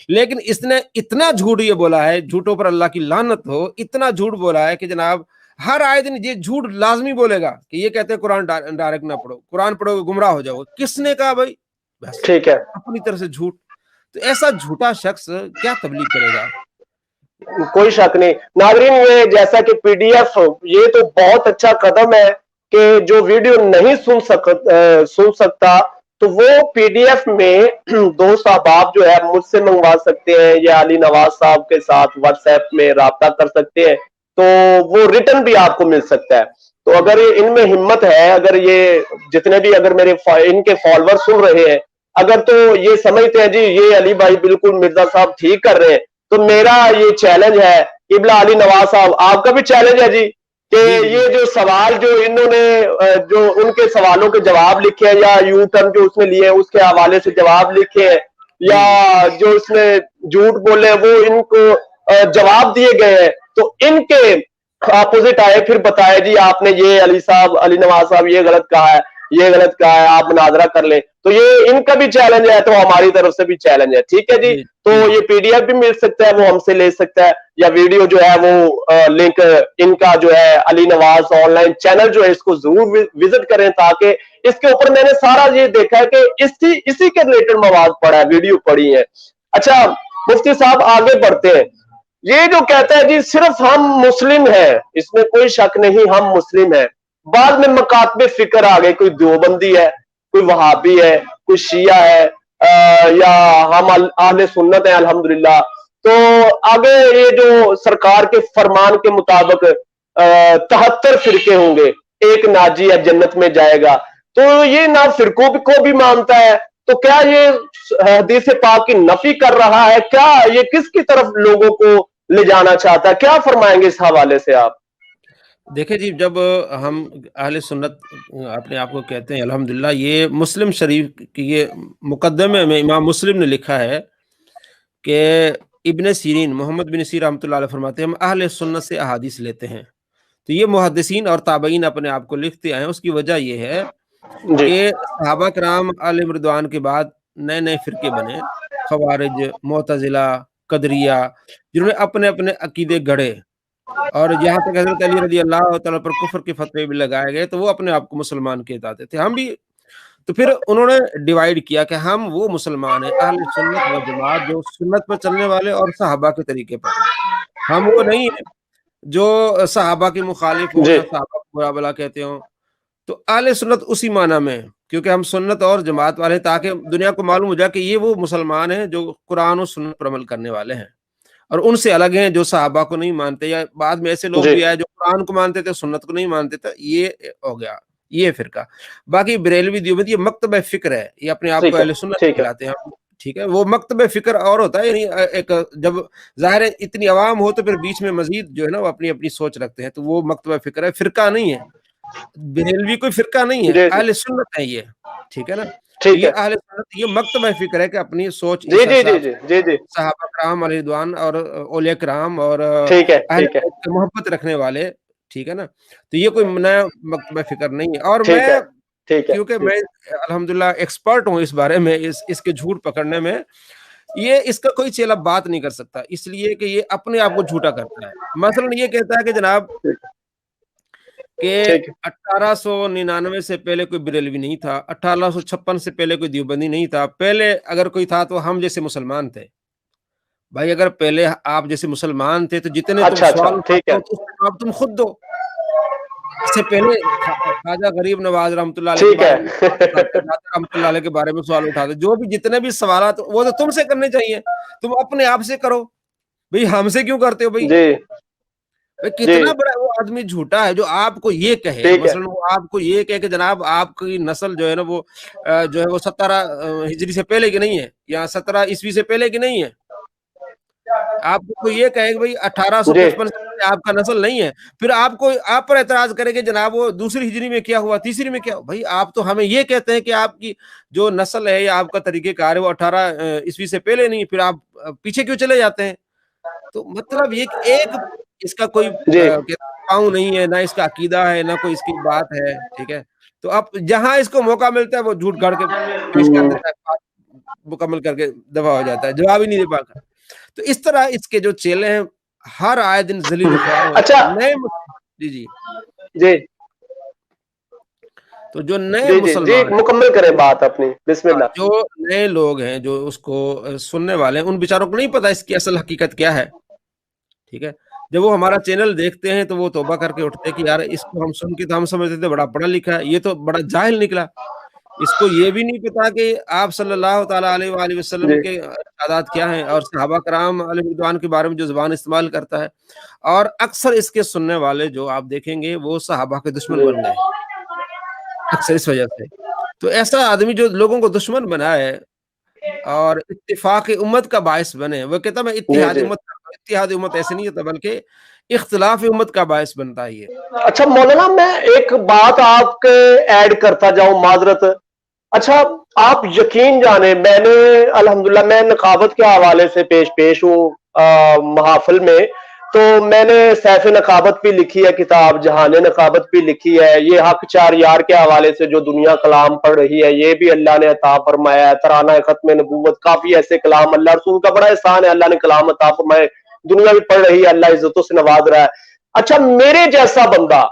لیکن اس نے اتنا جھوٹ یہ بولا ہے, جھوٹوں پر اللہ کی لعنت ہو, اتنا جھوٹ بولا ہے کہ جناب ہر آئے دن یہ جھوٹ لازمی بولے گا کہ یہ کہتے ہیں قرآن ڈائریکٹ نہ پڑھو, قرآن پڑھو گے گمراہ ہو جاؤ گے. کس نے کہا بھائی؟ بس ٹھیک ہے. اپنی طرف سے جھوٹ. تو ایسا جھوٹا شخص کیا تبلیغ کرے گا؟ کوئی شک نہیں. ناظرین, یہ جیسا کہ پی ڈی ایف, یہ تو بہت اچھا قدم ہے کہ جو ویڈیو نہیں سن سکتا تو وہ پی ڈی ایف میں دوست احباب جو ہے مجھ سے منگوا سکتے ہیں, یا علی نواز صاحب کے ساتھ واٹس ایپ میں رابطہ کر سکتے ہیں, تو وہ ریٹن بھی آپ کو مل سکتا ہے. تو اگر ان میں ہمت ہے, اگر یہ جتنے بھی اگر میرے ان کے فالوور سن رہے ہیں, اگر تو یہ سمجھتے ہیں جی یہ علی بھائی بالکل مرزا صاحب ٹھیک کر رہے ہیں, تو میرا یہ چیلنج ہے قبلہ علی نواز صاحب, آپ کا بھی چیلنج ہے جی کہ یہ جو سوال جو انہوں نے جو ان کے سوالوں کے جواب لکھے ہیں, یا یو ٹرن جو اس نے لیے اس کے حوالے سے جواب لکھے ہیں, یا جو اس نے جھوٹ بولے وہ ان کو جواب دیے گئے ہیں, تو ان کے اپوزٹ آئے پھر بتائے جی آپ نے یہ علی صاحب, علی نواز صاحب یہ غلط کہا ہے, یہ غلط کہا ہے, آپ مناظرہ کر لیں. تو یہ ان کا بھی چیلنج ہے, تو ہماری طرف سے بھی چیلنج ہے. ٹھیک ہے جی. تو یہ پی ڈی ایف بھی مل سکتا ہے, وہ ہم سے لے سکتا ہے, یا ویڈیو جو ہے وہ لنک ان کا جو ہے Ali Nawaz on line channel جو ہے اس کو ضرور وزٹ کریں, تاکہ اس کے اوپر میں نے سارا یہ دیکھا ہے کہ اسی کے ریلیٹڈ مواد پڑھا ہے, ویڈیو پڑھی ہے. اچھا مفتی صاحب آگے بڑھتے ہیں. یہ جو کہتا ہے جی صرف ہم مسلم ہیں, اس میں کوئی شک نہیں ہم مسلم ہیں. بعد میں مکاتب فکر آ گئے, کوئی دیوبندی ہے, کوئی وہابی ہے, کوئی شیعہ ہے, یا ہم اہل سنت ہیں الحمدللہ. تو آگے یہ جو سرکار کے فرمان کے مطابق 73 فرقے ہوں گے, ایک ناجی ہے جنت میں جائے گا. تو یہ نہ فرقوں کو بھی مانتا ہے, تو کیا یہ حدیث پاک کی نفی کر رہا ہے؟ کیا یہ کس کی طرف لوگوں کو لے جانا چاہتا ہے؟ کیا فرمائیں گے اس حوالے سے آپ؟ دیکھیں جی, جب ہم اہل سنت اپنے آپ کو کہتے ہیں الحمدللہ, یہ مسلم شریف کی یہ مقدمے میں امام مسلم نے لکھا ہے کہ ابن سیرین محمد بن سیرین رحمۃ اللہ علیہ فرماتے ہیں ہم اہل سنت سے احادیث لیتے ہیں. تو یہ محدثین اور تابعین اپنے آپ کو لکھتے آئے ہیں. اس کی وجہ یہ ہے جی کہ صحابہ کرام علیہ رضوان کے بعد نئے نئے فرقے بنے, خوارج, معتزلہ, قدریہ, جنہوں نے اپنے اپنے عقیدے گڑھے, اور یہاں تک حضرت علی رضی اللہ تعالیٰ پر کفر کے فتوے بھی لگائے گئے, تو وہ اپنے آپ کو مسلمان کہتے تھے, ہم بھی. تو پھر انہوں نے ڈیوائیڈ کیا کہ ہم وہ مسلمان ہیں اہل سنت و جماعت جو سنت پر چلنے والے اور صحابہ کے طریقے پر. ہم وہ نہیں ہیں جو صحابہ کے مخالف ہوں جی یا صحابہ کو برا بلا کہتے ہوں. تو اہل سنت اسی معنی میں, کیونکہ ہم سنت اور جماعت والے ہیں, تاکہ دنیا کو معلوم ہو جائے کہ یہ وہ مسلمان ہیں جو قرآن و سنت پر عمل کرنے والے ہیں, اور ان سے الگ ہیں جو صحابہ کو نہیں مانتے, یا بعد میں ایسے لوگ جی بھی آئے جو قرآن کو مانتے تھے سنت کو نہیں مانتے تھے. یہ ہو گیا یہ فرقہ. باقی بریلوی دیوبندی یہ مکتبہ فکر ہے, یہ اپنے آپ کو ٹھیک ہے. اہل سنت ٹھیک ہے. کہلاتے ہیں. ٹھیک ہے، وہ مکتب فکر اور ہوتا ہے، یعنی ایک جب ظاہر ہے اتنی عوام ہو تو پھر بیچ میں مزید جو ہے نا وہ اپنی اپنی سوچ رکھتے ہیں، تو وہ مکتب فکر ہے، فرقہ نہیں ہے، بریلوی کوئی فرقہ نہیں ہے، جی جی اہل سنت ہے یہ، ٹھیک ہے نا، تو ٹھیک یہ ہے اہل سنت، یہ مکتب فکر ہے کہ اپنی سوچ جی اس جی جی حساب جی سے جی جی صحابہ کرام علیہ رضوان اور اولیاء کرام اور ٹھیک ہے اہل ٹھیک ہے بیت سے محبت رکھنے والے، ٹھیک ہے نا، تو یہ کوئی نیا مکتبہ فکر نہیں ہے، اور ٹھیک میں ہے ٹھیک ہے کیونکہ میں الحمدللہ ایکسپرٹ ہوں اس بارے میں، اس کے جھوٹ پکڑنے میں، یہ اس کا کوئی چیلا بات نہیں کر سکتا، اس لیے کہ یہ اپنے آپ کو جھوٹا کرتا ہے، مثلا یہ کہتا ہے کہ جناب کہ ٹھیک ہے 1899 سے پہلے کوئی بریلوی نہیں تھا، 1856 سے پہلے کوئی دیوبندی نہیں تھا، پہلے اگر کوئی تھا تو ہم جیسے مسلمان تھے، بھائی اگر پہلے آپ جیسے مسلمان تھے تو جتنے تم اچھا اچھا سوال ٹھیک اٹھاتے ہے ہو تو اس کا جواب تم خود دو، اس سے پہلے خواجہ غریب نواز رحمۃ اللہ علیہ کے ٹھیک بارے ہے میں سوال اٹھاتے، داتا رحمۃ اللہ علیہ کے بارے میں سوال اٹھاتے، جو بھی جتنے بھی سوالات وہ تو تم سے کرنے چاہیے، تم اپنے آپ سے کرو، بھئی ہم سے کیوں کرتے ہو بھئی؟ جی بھئی جی کتنا بڑا وہ آدمی جھوٹا ہے جو آپ کو یہ کہے، ٹھیک ہے مثلا وہ آپ کو یہ کہے کہ جناب آپ کی نسل جو ہے نا وہ جو ہے وہ 17 ہجری سے پہلے کی نہیں ہے یا 17 عیسوی سے پہلے کی نہیں ہے، آپ کو یہ کہے کہ بھئی جی 1855 سے پہلے آپ کا نسل نہیں ہے، پھر آپ پر اعتراض کرے کہ جناب وہ دوسری ہجری میں کیا ہوا، تیسری میں کیا ہوا، بھئی آپ تو ہمیں یہ کہتے ہیں کہ آپ کی جو نسل ہے یا آپ کا طریقہ کار ہے وہ 18 عیسوی سے پہلے نہیں، پھر آپ پیچھے کیوں چلے جاتے ہیں؟ تو مطلب یہ کہ ایک اس کا کوئی جی پاؤں نہیں ہے، نہ اس کا عقیدہ ہے، نہ کوئی اس کی بات ہے، ٹھیک ہے؟ تو اب جہاں اس کو موقع ملتا ہے وہ جھوٹ گھڑ کے پیش کر دیتا ہے، بات مکمل کر کے دفع ہو جاتا ہے، جواب ہی نہیں دے پاتا۔ تو اس طرح اس کے جو چیلے ہیں ہر آئے دن ذلیل و خوار ہوتے اچھا ہیں، جی جی، جی تو جو نئے جی جی جی مسلمان مکمل کریں ہیں، بات اپنی بسم اللہ جو نئے لوگ ہیں جو اس کو سننے والے ہیں، ان بیچاروں کو نہیں پتا اس کی اصل حقیقت کیا ہے، ٹھیک ہے؟ جب وہ ہمارا چینل دیکھتے ہیں تو وہ توبہ کر کے اٹھتے ہیں کہ یار اس کو ہم سن کے تو ہم سمجھتے تھے بڑا پڑھا لکھا ہے، یہ تو بڑا جاہل نکلا، اس کو یہ بھی نہیں پتا کہ آپ صلی اللہ تعالیٰ علیہ وآلہ وسلم جی کے ارشادات کیا ہیں اور صحابہ کرام علیہ رضوان کے بارے میں جو زبان استعمال کرتا ہے، اور اکثر اس کے سننے والے جو آپ دیکھیں گے وہ صحابہ کے دشمن جی بن گئے اکثر اس وجہ سے، تو ایسا آدمی جو لوگوں کو دشمن بنائے اور اتفاق امت کا باعث بنے، وہ کہتا میں جی اتحاد جی امت کرتا ہوں، اتحاد امت ایسے نہیں ہوتا بلکہ اختلاف امت کا باعث بنتا ہے یہ۔ اچھا مولانا میں ایک بات آپ کے ایڈ کرتا جاؤں معذرت اچھا آپ یقین جانے میں نے الحمدللہ میں نقابت کے حوالے سے پیش ہوں محافل میں تو میں نے سیف نقابت بھی لکھی ہے کتاب جہان نقابت بھی لکھی ہے یہ حق چار یار کے حوالے سے جو دنیا کلام پڑھ رہی ہے یہ بھی اللہ نے عطا فرمایا ہے ترانہ ختم نبوت کافی ایسے کلام اللہ رسول کا بڑا احسان ہے اللہ نے کلام عطا فرمائے دنیا بھی پڑھ رہی ہے اللہ عزتوں سے نواز رہا ہے اچھا میرے جیسا بندہ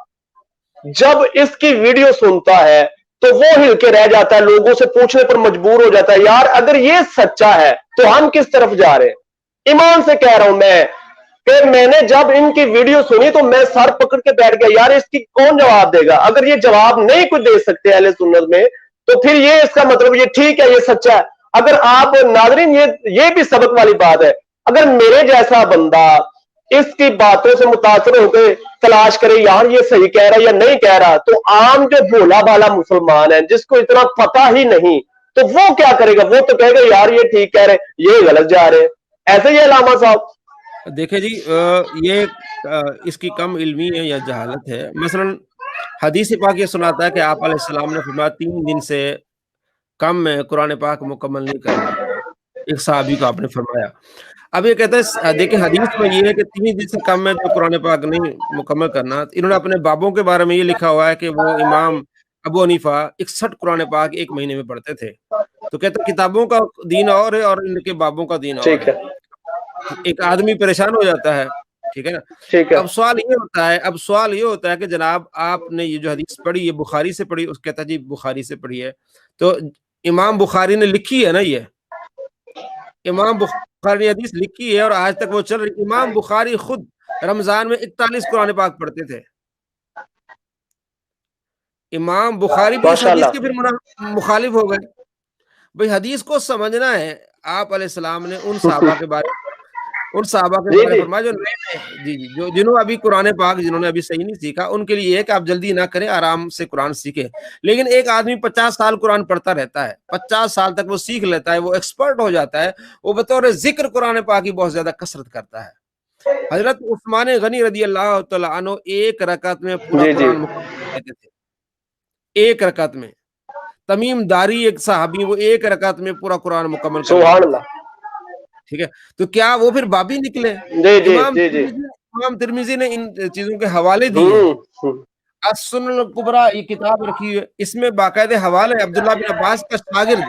جب اس کی ویڈیو سنتا ہے تو وہ ہل کے رہ جاتا ہے لوگوں سے پوچھنے پر مجبور ہو جاتا ہے یار اگر یہ سچا ہے تو ہم کس طرف جا رہے ہیں ایمان سے کہہ رہا ہوں میں کہ میں نے جب ان کی ویڈیو سنی تو میں سر پکڑ کے بیٹھ گیا یار اس کی کون جواب دے گا اگر یہ جواب نہیں کچھ دے سکتے اہل سنت میں تو پھر یہ اس کا مطلب یہ ٹھیک ہے یہ سچا ہے اگر آپ ناظرین یہ بھی سبق والی بات ہے اگر میرے جیسا بندہ اس کی باتوں سے متاثر ہو کے تلاش کرے یار یہ صحیح کہہ رہا ہے یا نہیں کہہ رہا تو عام جو بھولا بھالا مسلمان ہے جس کو اتنا پتہ ہی نہیں تو وہ کیا کرے گا وہ تو کہے گا یار یہ ٹھیک کہہ رہے یہ غلط جا رہے ایسے ہی علامہ صاحب دیکھیں جی یہ اس کی کم علمی ہے یا جہالت ہے، مثلا حدیث پاک یہ سناتا ہے کہ آپ علیہ السلام نے فرمایا 3 دن سے کم میں قرآن پاک مکمل نہیں کرنا، ایک صحابی کو آپ نے فرمایا، اب یہ کہتا ہے دیکھیں حدیث میں یہ ہے کہ 3 دن سے کم میں جو قرآن پاک نہیں مکمل کرنا، انہوں نے اپنے بابوں کے بارے میں یہ لکھا ہوا ہے کہ وہ امام ابو حنیفہ 61 قرآن پاک ایک مہینے میں پڑھتے تھے، تو کہتے ہیں کتابوں کا دین اور ہے اور ان کے بابوں کا دین اور ٹھیک ہے، ہے ایک آدمی پریشان ہو جاتا ہے، ٹھیک ہے نا، ٹھیک ہے اب سوال یہ ہوتا ہے کہ جناب آپ نے یہ جو حدیث پڑھی یہ بخاری سے پڑھی، اس کہتا ہے جی بخاری سے پڑھی ہے، تو امام بخاری نے لکھی ہے نا، یہ امام بخاری نے حدیث لکھی ہے اور آج تک وہ چل رہی، امام بخاری خود رمضان میں 41 قرآن پاک پڑھتے تھے، امام بخاری بھی اس ماشاء حدیث کے اللہ پھر مخالف ہو گئے، بھئی حدیث کو سمجھنا ہے، آپ علیہ السلام نے ان صحابہ کے بارے ان صحابہ کے جی بارے جی فرمایا جو نئے جی جی جو جنہوں ابھی قرآن پاک جنہوں نے ابھی صحیح نہیں سیکھا، ان کے لیے یہ ہے کہ آپ جلدی نہ کریں، آرام سے قرآن سیکھیں. لیکن ایک آدمی 50 سال قرآن پڑھتا رہتا ہے، 50 سال تک وہ سیکھ لیتا ہے، وہ ایکسپرٹ ہو جاتا ہے، وہ بطور ذکر قرآن پاک کی بہت زیادہ کثرت کرتا ہے. حضرت عثمان غنی رضی اللہ تعالیٰ عنہ ایک رکعت میں پورا جی جی قرآن مکمل کر لیتے تھے. ایک رکعت میں. تمیم داری ایک صحابی، وہ ایک رکعت میں پورا قرآن مکمل کر سبحان لیتے تھے. اللہ. ٹھیک ہے، تو کیا وہ پھر بابی نکلے؟ جی جی امام جی جی ترمذی امام ترمذی نے ان چیزوں کے حوالے دیے ہیں. ہوں السنن الکبریٰ یہ کتاب رکھی ہے، اس میں باقاعدہ حوالے عبداللہ بن عباس کا شاگرد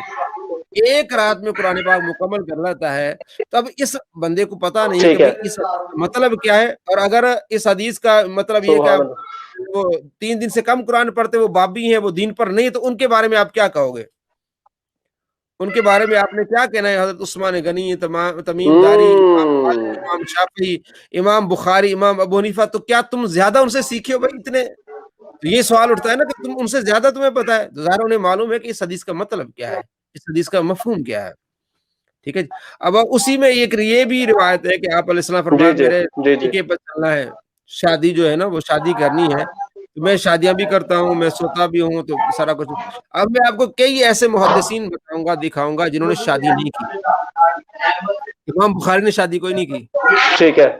ایک رات میں قرآن پاک مکمل کر لیتا ہے. تو اب اس بندے کو پتا نہیں کہ ٹھیک ہے. بھئی اس حدیث کا مطلب کیا ہے، اور اگر اس حدیث کا مطلب یہ کہ سبحان اللہ. وہ 3 دن سے کم قرآن پڑھتے، وہ بابی ہیں، وہ دین پر نہیں، تو ان کے بارے میں آپ کیا کہو گے؟ ان کے بارے میں آپ نے کیا کہنا ہے؟ حضرت عثمان غنی، تمیم داری، امام مالک، امام شافعی، امام بخاری، امام ابو حنیفہ، تو کیا تم زیادہ ان سے سیکھے ہو بھائی اتنے؟ تو یہ سوال اٹھتا ہے نا کہ تم ان سے زیادہ تمہیں پتا ہے. تو ظاہر انہیں معلوم ہے کہ اس حدیث کا مطلب کیا ہے، اس حدیث کا مفہوم کیا ہے. ٹھیک ہے جی. اب اسی میں ایک یہ بھی روایت ہے کہ آپ علیہ السلام جی فرمایا جی میرے جی جی طریقے پر چلنا ہے، شادی جو ہے نا وہ شادی کرنی ہے، تو میں شادیاں بھی کرتا ہوں، میں سوتا بھی ہوں، تو سارا کچھ. اب میں آپ کو کئی ایسے محدثین بتاؤں گا، دکھاؤں گا جنہوں نے شادی نہیں کی. امام بخاری نے شادی کوئی نہیں کی. ٹھیک ہے.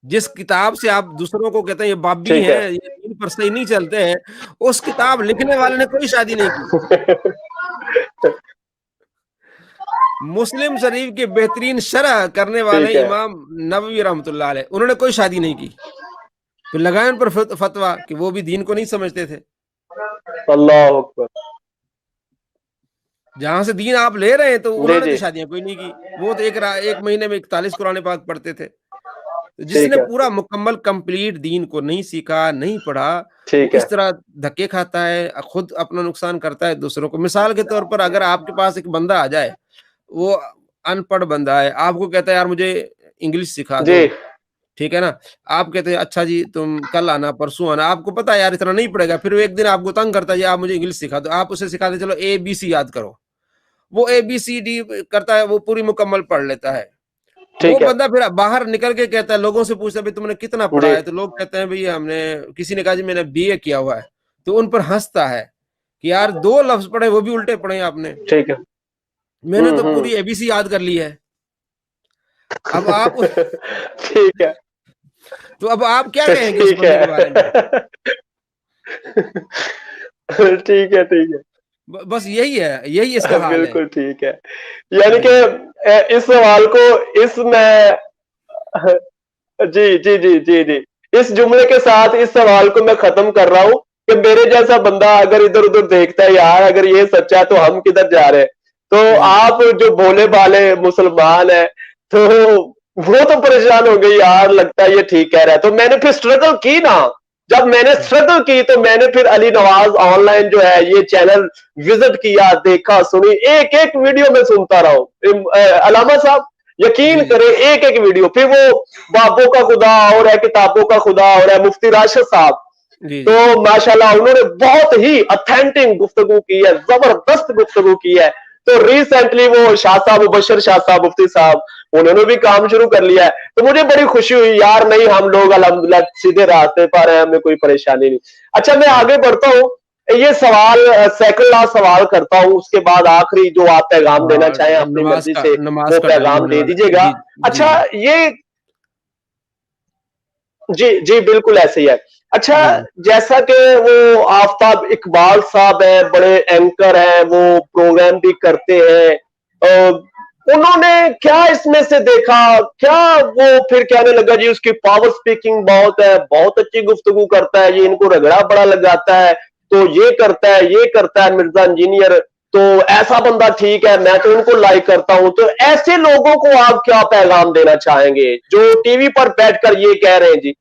جس کتاب سے آپ دوسروں کو کہتے ہیں یہ بابی ٹھیک ہے. ہیں، یہ دین پر صحیح نہیں چلتے ہیں، اس کتاب لکھنے والے نے کوئی شادی نہیں کی. مسلم شریف کے بہترین شرح کرنے والے ٹھیک ہے. امام نووی رحمۃ اللہ علیہ، انہوں نے کوئی شادی نہیں کی. پھر لگائے ان پر فتویٰ کہ وہ بھی دین کو نہیں سمجھتے تھے. اللہ اکبر. جہاں سے دین آپ لے رہے ہیں تو انہوں جی نے جی تو شادیاں کوئی نہیں کی. وہ تو ایک مہینے میں 41 قرآن پاک پڑھتے تھے. جس ٹھیک نے ہے. پورا مکمل کمپلیٹ دین کو نہیں سیکھا، نہیں پڑھا، وہ ٹھیک ہے. اس طرح دھکے کھاتا ہے، خود اپنا نقصان کرتا ہے، دوسروں کو. مثال کے طور پر اگر آپ کے پاس ایک بندہ آ جائے، وہ ان پڑھ بندہ ہے، آپ کو کہتا ہے یار مجھے انگلش سکھا جی دو، ٹھیک ہے نا. آپ کہتے ہیں اچھا جی تم کل آنا، پرسوں آنا. آپ کو پتا ہے یار اتنا نہیں پڑے گا. پھر وہ ایک دن آپ کو تنگ کرتا ہے، آپ مجھے انگلش سکھا دو. آپ اسے سکھا دیں، چلو ABC یاد کرو. وہ ABCD کرتا ہے، وہ پوری مکمل پڑھ لیتا ہے. وہ ٹھیک ہے. بندہ پھر باہر نکل کے کہتا ہے، لوگوں سے پوچھتا ہے تم نے کتنا پڑھا جی ہے، تو لوگ کہتے ہیں بھئی ہم نے، کسی نے کہا جی میں نے BA کیا ہوا ہے. تو ان پر ہنستا ہے کہ یار 2 لفظ پڑھے، وہ بھی الٹے پڑھے آپ نے، ٹھیک ہے. میں نے تو پوری ABC یاد کر لی ہے. اب آپ ٹھیک ہے. تو اب آپ کیا کہیں گے اس ٹھیک بندے ہے. کے بارے میں؟ ٹھیک ہے. ٹھیک ہے. بس یہی ہے، یہی اس کا حال ہے. بالکل ٹھیک ہے. یعنی جی کہ اس سوال کو اس میں جی جی جی جی جی اس جملے کے ساتھ اس سوال کو میں ختم کر رہا ہوں کہ میرے جیسا بندہ اگر ادھر ادھر دیکھتا ہے، یار اگر یہ سچا ہے تو ہم کدھر جا رہے ہیں. تو جی آپ جو بولے بالے مسلمان ہیں تو وہ تو پریشان ہو گئی، یار لگتا ہے یہ ٹھیک کہہ رہا ہے. تو میں نے پھر اسٹرگل کی نا، جب میں نے اسٹرگل کی تو میں نے پھر علی نواز آن لائن جو ہے یہ چینل وزٹ کیا، دیکھا، سنی، ایک ایک ویڈیو میں سنتا رہا ہوں. علامہ صاحب جی یقین جی کریں، ایک ایک ویڈیو. پھر وہ بابوں کا خدا اور ہے، کتابوں کا خدا اور ہے، مفتی راشد صاحب، جی تو جی ماشاءاللہ انہوں نے بہت ہی اتھینٹک گفتگو کی ہے، زبردست گفتگو کی ہے. تو ریسنٹلی وہ شاہ صاحب، مبشر شاہ صاحب، مفتی صاحب، انہوں نے بھی کام شروع کر لیا ہے. تو مجھے بڑی خوشی ہوئی، یار نہیں ہم لوگ الحمدللہ سیدھے راستے پر ہیں، ہمیں کوئی پریشانی نہیں. اچھا میں آگے بڑھتا ہوں. یہ سوال سیکنڈ لاسٹ سوال کرتا ہوں، اس کے بعد آخری جو آپ پیغام دینا ہاں، چاہیں اپنی مرضی سے نماز وہ کا ٹائم پیغام ہونے دے والا دیجیے ہے. گا. جی جی اچھا جی یہ جی جی بالکل ایسے ہی ہے. اچھا جی جیسا کہ وہ آفتاب اقبال صاحب ہیں، بڑے اینکر ہیں، وہ پروگرام بھی کرتے ہیں، انہوں نے کیا اس میں سے دیکھا، کیا وہ پھر کہنے لگا جی اس کی پاور سپیکنگ بہت ہے، بہت اچھی گفتگو کرتا ہے، یہ ان کو رگڑا بڑا لگاتا ہے، تو یہ کرتا ہے، یہ کرتا ہے مرزا انجینئر، تو ایسا بندہ ٹھیک ہے، میں تو ان کو لائک کرتا ہوں. تو ایسے لوگوں کو آپ کیا پیغام دینا چاہیں گے جو ٹی وی پر بیٹھ کر یہ کہہ رہے ہیں جی